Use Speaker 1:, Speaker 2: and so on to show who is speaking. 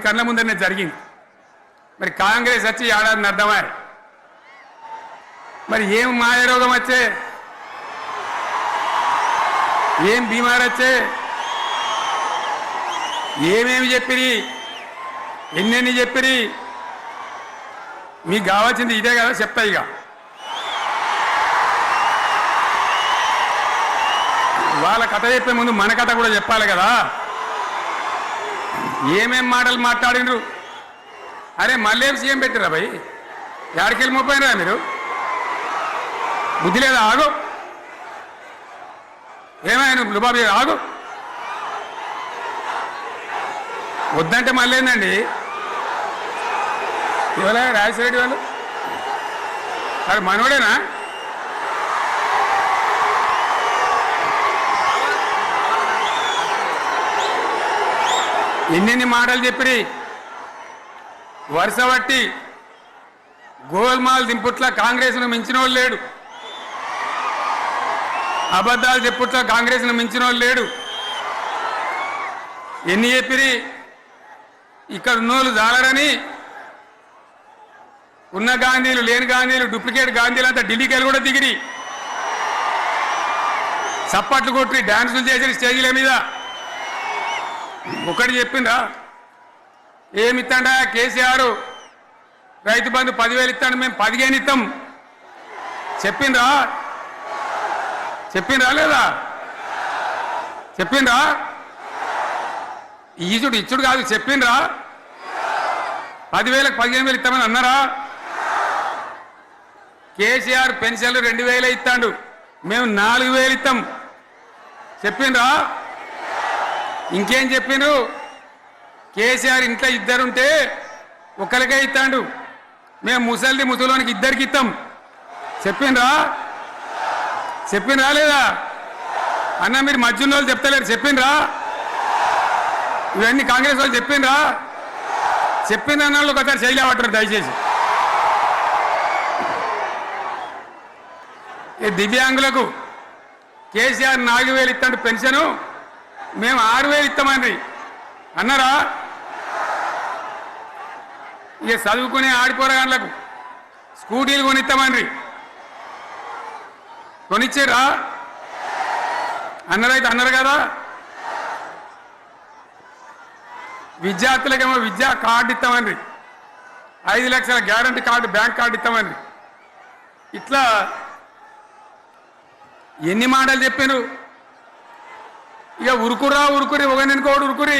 Speaker 1: కళ్ళ ముందరనే జరిగింది. మరి కాంగ్రెస్ వచ్చి ఏడాది అర్థమా? మరి ఏం మాయరోగం వచ్చే, ఏం బీమారు వచ్చే, ఏమేమి చెప్పిరి, ఎన్నెన్ని చెప్పిరి? మీకు కావాల్సింది ఇదే కదా, చెప్తా. ఇక వాళ్ళ కథ చెప్పే ముందు మన కథ కూడా చెప్పాలి కదా. ఏమేం మాటలు మాట్లాడినరు? అరే మళ్ళీ సీఎం పెట్టిరా భయ్, ఎక్కడికెళ్ళి మోపోయినరా మీరు? బుద్ధి లేదా? ఆగు, ఏమైనా లుబాబీ ఆగు. వద్దంటే మళ్ళీ ఏందండి? ఇవాళ రాజశేఖర వాళ్ళు అది మనోడేనా? ఎన్నెన్ని మాటలు చెప్పిరి, వరుస బట్టి గోల్మాల్ దింపుట్ల కాంగ్రెస్ను మించిన వాళ్ళు లేడు, అబద్ధాలు చెప్పుట్ల కాంగ్రెస్ను మించిన వాళ్ళు లేడు. ఎన్ని చెప్పిరి? ఇక్కడ ఉన్నోళ్ళు జాలరని ఉన్న గాంధీలు లేని గాంధీలు డూప్లికేట్ గాంధీలు అంతా ఢిల్లీకి కూడా దిగిరి, చప్పట్లు కొట్టి డాన్సులు చేసిన స్టేజీల మీద. ఒకటి చెప్పిందా? ఏమిత్తాడా కేసీఆర్? రైతు బంధు 10,000 ఇస్తాడు, మేము 15 ఇస్తాం. చెప్పిండ్రా? చెప్పిండ్రా లేదా? చెప్పిండ్రా? ఈచుడు ఇచ్చుడు కాదు, చెప్పిండ్రా? 10,000కు 15,000 ఇస్తామని అన్నారా? కేసీఆర్ పెన్షన్లు 2,000 ఇస్తాడు, మేము 4,000 ఇస్తాం. చెప్పిండ్రా? ఇంకేం చెప్పిండ్రు? కేసీఆర్ ఇంట్లో ఇద్దరుంటే ఒకరికే ఇస్తాడు, మేము ముసలోనికి 2 ఇస్తాం. చెప్పిండ్రా? చెప్పిండ్రా లేదా? అన్న మీరు మధ్యన్న వాళ్ళు చెప్తలేరు, చెప్పిండ్రా? ఇవన్నీ కాంగ్రెస్ వాళ్ళు చెప్పిండ్రా? చెప్పిండ్రు అన్న వాళ్ళు ఒకసారి చేయలేవటారు దయచేసి. దివ్యాంగులకు కేసీఆర్ 4,000 ఇస్తాడు పెన్షను, మేము 6,000 ఇస్తామండి అన్నారా? ఇక చదువుకునే ఆడిపోరగాళ్ళకు స్కూటీలు కొనిస్తామండ్రి, కొనిచ్చారా? అన్నారైతే అన్నారు కదా. విద్యార్థులకేమో విద్యా కార్డు ఇస్తామండ్రి, 5 లక్షల గ్యారంటీ కార్డు, బ్యాంక్ కార్డు ఇస్తామండ్రి. ఇట్లా ఎన్ని మాటలు చెప్పారు? ఇక ఉరుకురా ఉరుకురి, ఒకరినుకోడు ఉరుకురి.